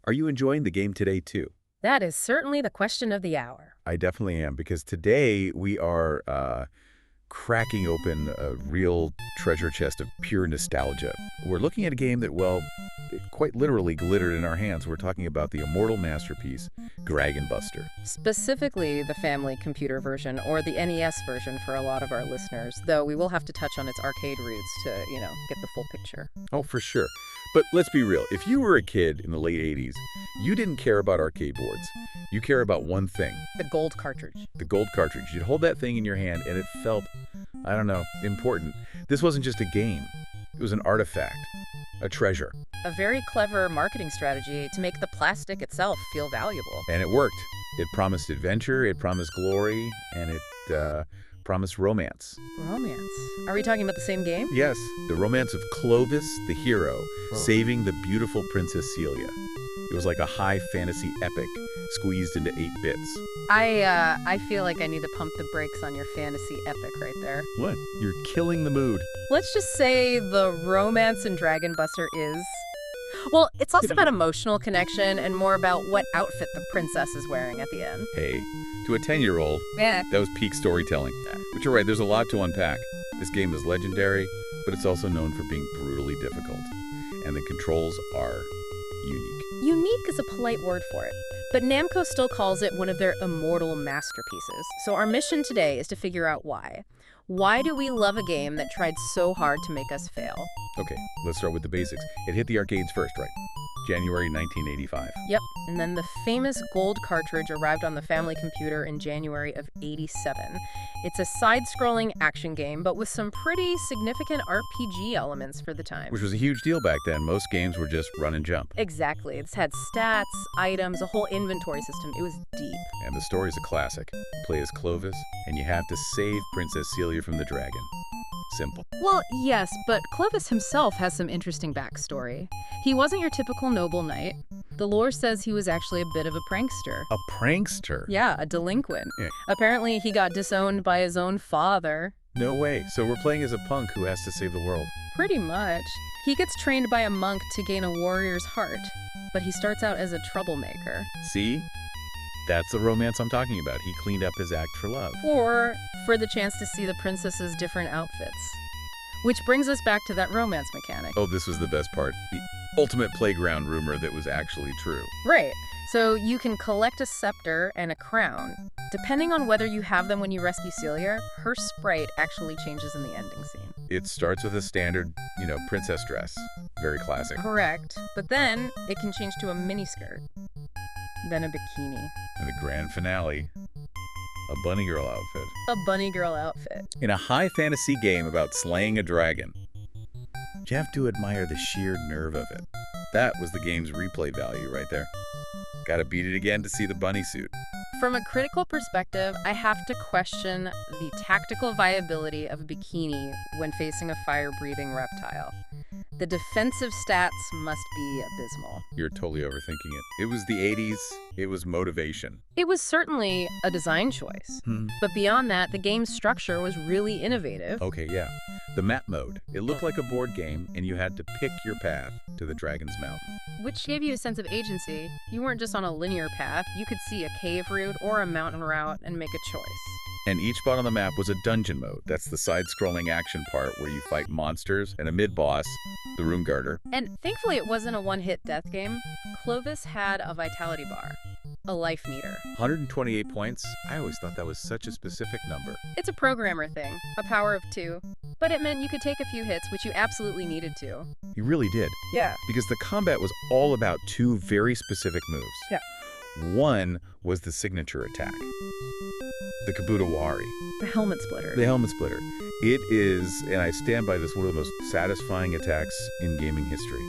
Are you enjoying the game today, too? That is certainly the question of the hour. I definitely am, because today we are cracking open a real treasure chest of pure nostalgia. We're looking at a game that, well, it quite literally glittered in our hands. We're talking about the immortal masterpiece, BUSTER. Specifically the family computer version, or the NES version for a lot of our listeners, though we will have to touch on its arcade roots to, get the full picture. Oh, for sure. But let's be real. If you were a kid in the late 80s, you didn't care about arcade boards. You care about one thing. The gold cartridge. The gold cartridge. You'd hold that thing in your hand, and it felt, I don't know, important. This wasn't just a game. It was an artifact, a treasure. A very clever marketing strategy to make the plastic itself feel valuable. And it worked. It promised adventure, it promised glory, and it promised romance. Romance? Are we talking about the same game? Yes, the romance of Clovis, the hero, saving the beautiful Princess Celia. It was like a high fantasy epic squeezed into 8 bits. I feel like I need to pump the brakes on your fantasy epic right there. What? You're killing the mood. Let's just say the romance in BUSTER is... Well, it's less about emotional connection and more about what outfit the princess is wearing at the end. Hey, to a 10-year-old, that was peak storytelling. But you're right, there's a lot to unpack. This game is legendary, but it's also known for being brutally difficult. And the controls are unique. Unique is a polite word for it, but Namco still calls it one of their immortal masterpieces. So our mission today is to figure out why. Why do we love a game that tried so hard to make us fail? Okay, let's start with the basics. It hit the arcades first, right? January 1985. Yep, and then the famous gold cartridge arrived on the family computer in January of '87. It's a side-scrolling action game, but with some pretty significant RPG elements for the time. Which was a huge deal back then. Most games were just run and jump. Exactly. It's had stats, items, a whole inventory system. It was deep. And the story's a classic. You play as Clovis, and you have to save Princess Celia from the dragon. Simple. Well, yes, but Clovis himself has some interesting backstory. He wasn't your typical noble knight. The lore says he was actually a bit of a prankster. A prankster? Yeah, a delinquent. Yeah. Apparently, he got disowned by his own father. No way. So we're playing as a punk who has to save the world. Pretty much. He gets trained by a monk to gain a warrior's heart, but he starts out as a troublemaker. See? That's the romance I'm talking about. He cleaned up his act for love. Or for the chance to see the princess's different outfits. Which brings us back to that romance mechanic. Oh, this was the best part. The ultimate playground rumor that was actually true. Right. So you can collect a scepter and a crown. Depending on whether you have them when you rescue Celia, her sprite actually changes in the ending scene. It starts with a standard, princess dress. Very classic. Correct. But then it can change to a miniskirt. Then a bikini. And the grand finale, a bunny girl outfit. A bunny girl outfit. In a high fantasy game about slaying a dragon. You have to admire the sheer nerve of it. That was the game's replay value right there. Gotta beat it again to see the bunny suit. From a critical perspective, I have to question the tactical viability of a bikini when facing a fire-breathing reptile. The defensive stats must be abysmal. You're totally overthinking it. It was the 80s. It was motivation. It was certainly a design choice. But beyond that, the game's structure was really innovative. Okay, yeah. The map mode. It looked like a board game, and you had to pick your path to the Dragon's Mountain. Which gave you a sense of agency. You weren't just on a linear path. You could see a cave route or a mountain route and make a choice. And each spot on the map was a dungeon mode. That's the side-scrolling action part where you fight monsters and a mid-boss, the Room Guarder. And thankfully it wasn't a one-hit death game. Clovis had a vitality bar, a life meter. 128 points? I always thought that was such a specific number. It's a programmer thing, a power of 2. But it meant you could take a few hits, which you absolutely needed to. You really did. Yeah. Because the combat was all about 2 very specific moves. Yeah. One was the signature attack. The Kabutowari. The helmet splitter. The helmet splitter. It is, and I stand by this, one of the most satisfying attacks in gaming history.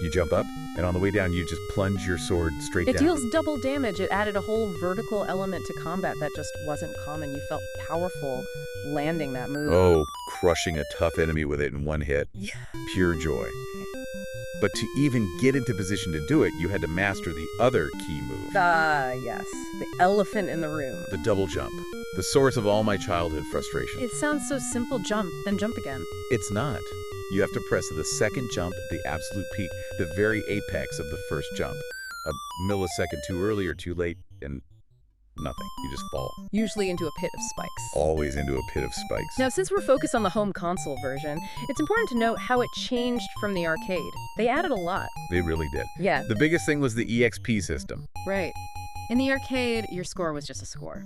You jump up, and on the way down, you just plunge your sword straight down. It deals double damage. It added a whole vertical element to combat that just wasn't common. You felt powerful landing that move. Oh, crushing a tough enemy with it in one hit. Yeah. Pure joy. But to even get into position to do it, you had to master the other key move. Yes. The elephant in the room. The double jump. The source of all my childhood frustration. It sounds so simple. Jump, then jump again. It's not. You have to press the second jump at the absolute peak, the very apex of the first jump. a millisecond too early or too late, and nothing. You just fall. Usually into a pit of spikes. Always into a pit of spikes. Now, since we're focused on the home console version, it's important to note how it changed from the arcade. They added a lot. They really did. Yeah. The biggest thing was the EXP system. Right. In the arcade, your score was just a score.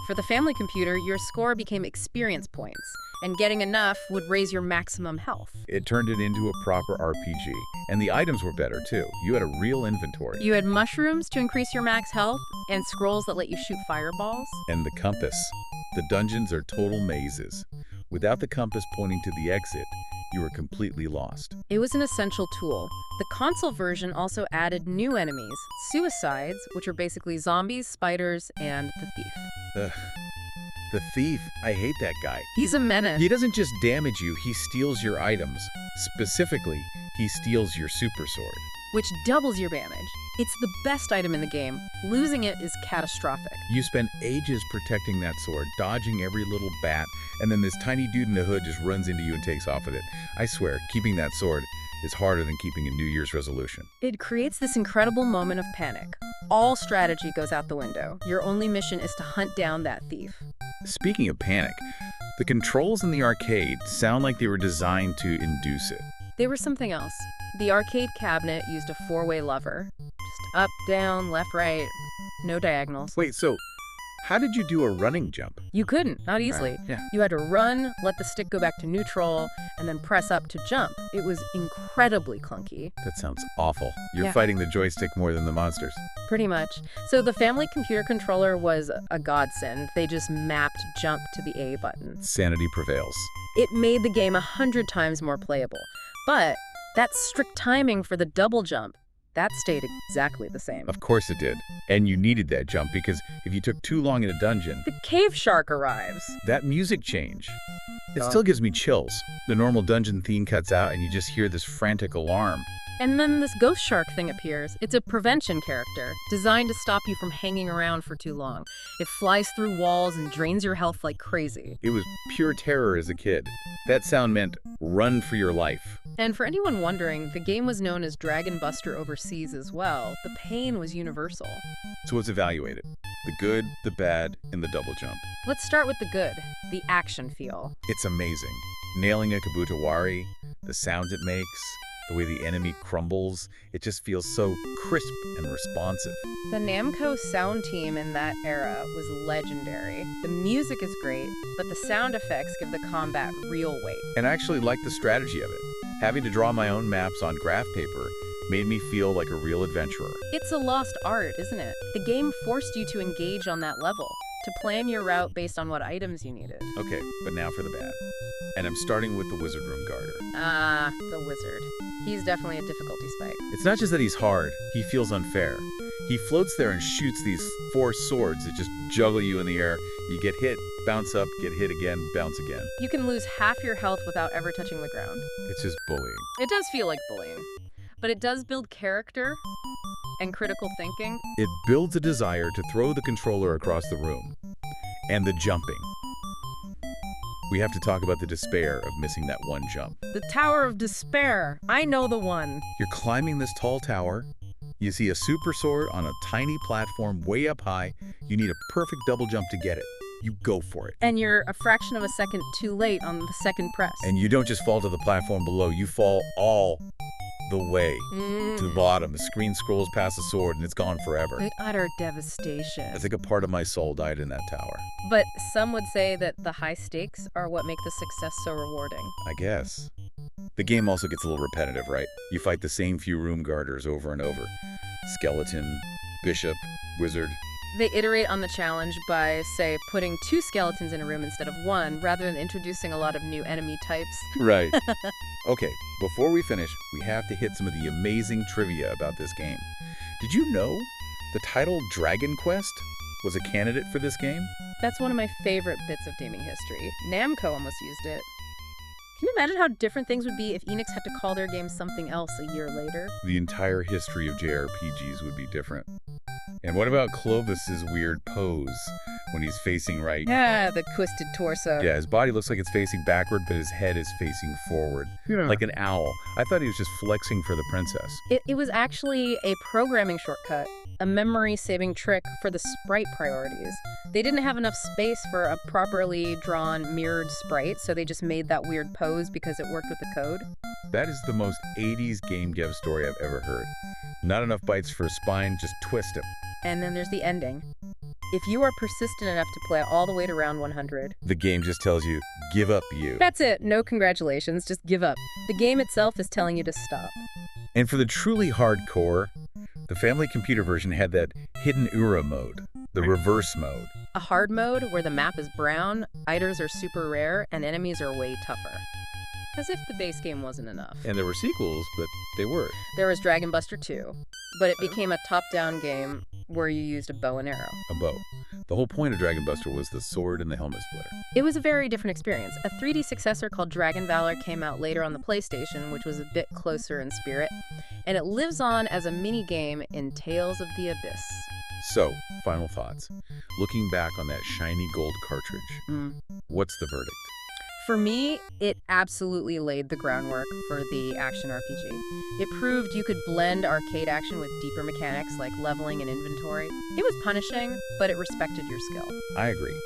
For the family computer, your score became experience points, and getting enough would raise your maximum health. It turned it into a proper RPG. And the items were better, too. You had a real inventory. You had mushrooms to increase your max health, and scrolls that let you shoot fireballs. And the compass. The dungeons are total mazes. Without the compass pointing to the exit, you were completely lost. It was an essential tool. The console version also added new enemies, suicides, which are basically zombies, spiders, and the thief. Ugh. The thief. I hate that guy. He's a menace. He doesn't just damage you, he steals your items. Specifically, he steals your super sword. Which doubles your damage. It's the best item in the game. Losing it is catastrophic. You spend ages protecting that sword, dodging every little bat, and then this tiny dude in the hood just runs into you and takes off with it. I swear, keeping that sword is harder than keeping a New Year's resolution. It creates this incredible moment of panic. All strategy goes out the window. Your only mission is to hunt down that thief. Speaking of panic, the controls in the arcade sound like they were designed to induce it. They were something else. The arcade cabinet used a four-way lever. Just up, down, left, right. No diagonals. Wait, so how did you do a running jump? You couldn't, not easily. Right, yeah. You had to run, let the stick go back to neutral, and then press up to jump. It was incredibly clunky. That sounds awful. You're Yeah. fighting the joystick more than the monsters. Pretty much. So the family computer controller was a godsend. They just mapped jump to the A button. Sanity prevails. It made the game 100 times more playable. But that strict timing for the double jump, that stayed exactly the same. Of course it did. And you needed that jump because if you took too long in a dungeon, The cave shark arrives. that music change, it Oh. still gives me chills. The normal dungeon theme cuts out and you just hear this frantic alarm. And then this ghost shark thing appears. It's a prevention character, designed to stop you from hanging around for too long. It flies through walls and drains your health like crazy. It was pure terror as a kid. That sound meant run for your life. And for anyone wondering, the game was known as Dragon Buster overseas as well. The pain was universal. So it's evaluated. The good, the bad, and the double jump. Let's start with the good, the action feel. It's amazing. Nailing a Kabutowari, the sounds it makes, the way the enemy crumbles, it just feels so crisp and responsive. The Namco sound team in that era was legendary. The music is great, but the sound effects give the combat real weight. And I actually like the strategy of it. Having to draw my own maps on graph paper made me feel like a real adventurer. It's a lost art, isn't it? The game forced you to engage on that level, to plan your route based on what items you needed. Okay, but now for the bad. And I'm starting with the Wizard Room Garter. The wizard. He's definitely a difficulty spike. It's not just that he's hard, he feels unfair. He floats there and shoots these 4 swords that just juggle you in the air. You get hit, bounce up, get hit again, bounce again. You can lose half your health without ever touching the ground. It's just bullying. It does feel like bullying, but it does build character and critical thinking. It builds a desire to throw the controller across the room. And the jumping. We have to talk about the despair of missing that one jump. The Tower of Despair. I know the one. You're climbing this tall tower. You see a super sword on a tiny platform way up high. You need a perfect double jump to get it. You go for it. And you're a fraction of a second too late on the second press. And you don't just fall to the platform below, you fall all the way to the bottom. The screen scrolls past the sword and it's gone forever. The utter devastation. I think a part of my soul died in that tower. But some would say that the high stakes are what make the success so rewarding. I guess. The game also gets a little repetitive, right? You fight the same few room garters over and over. Skeleton, bishop, wizard. They iterate on the challenge by, say, putting 2 skeletons in a room instead of 1, rather than introducing a lot of new enemy types. Right. Okay, before we finish, we have to hit some of the amazing trivia about this game. Did you know the title Dragon Quest was a candidate for this game? That's one of my favorite bits of gaming history. Namco almost used it. Can you imagine how different things would be if Enix had to call their game something else a year later? The entire history of JRPGs would be different. And what about Clovis's weird pose when he's facing right. Yeah, the twisted torso. Yeah, his body looks like it's facing backward, but his head is facing forward, like an owl. I thought he was just flexing for the princess. It was actually a programming shortcut, a memory-saving trick for the sprite priorities. They didn't have enough space for a properly drawn, mirrored sprite, so they just made that weird pose because it worked with the code. That is the most 80s game dev story I've ever heard. Not enough bites for a spine, just twist him. And then there's the ending. If you are persistent enough to play all the way to round 100, The game just tells you, give up you. that's it. No congratulations, just give up. The game itself is telling you to stop. And for the truly hardcore, the family computer version had that hidden Ura mode, the reverse mode. A hard mode where the map is brown, items are super rare, and enemies are way tougher. As if the base game wasn't enough. And there were sequels, but they weren't. There was Dragon Buster 2, but it became a top-down game where you used a bow and arrow. A bow. The whole point of Dragon Buster was the sword and the helmet splitter. It was a very different experience. A 3D successor called Dragon Valor came out later on the PlayStation, which was a bit closer in spirit, and it lives on as a mini-game in Tales of the Abyss. So, final thoughts. Looking back on that shiny gold cartridge, what's the verdict? For me, it absolutely laid the groundwork for the action RPG. It proved you could blend arcade action with deeper mechanics like leveling and inventory. It was punishing, but it respected your skill. I agree.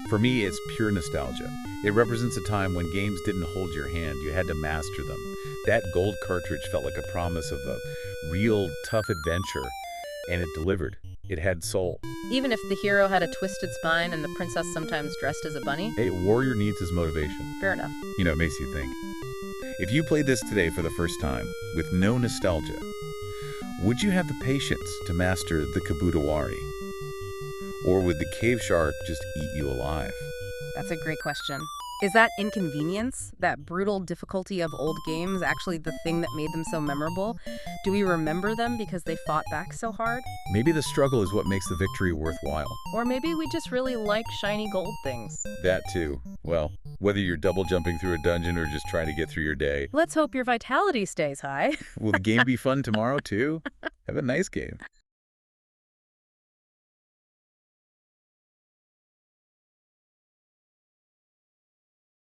For me, it's pure nostalgia. It represents a time when games didn't hold your hand. You had to master them. That gold cartridge felt like a promise of a real tough adventure, and it delivered. It had soul. Even if the hero had a twisted spine and the princess sometimes dressed as a bunny? A warrior needs his motivation. Fair enough. You know, it makes you think. If you played this today for the first time, with no nostalgia, would you have the patience to master the Kabutowari? Or would the cave shark just eat you alive? That's a great question. Is that inconvenience, that brutal difficulty of old games, actually the thing that made them so memorable? Do we remember them because they fought back so hard? Maybe the struggle is what makes the victory worthwhile. Or maybe we just really like shiny gold things. That too. Well, whether you're double jumping through a dungeon or just trying to get through your day. Let's hope your vitality stays high. Will the game be fun tomorrow too? Have a nice game.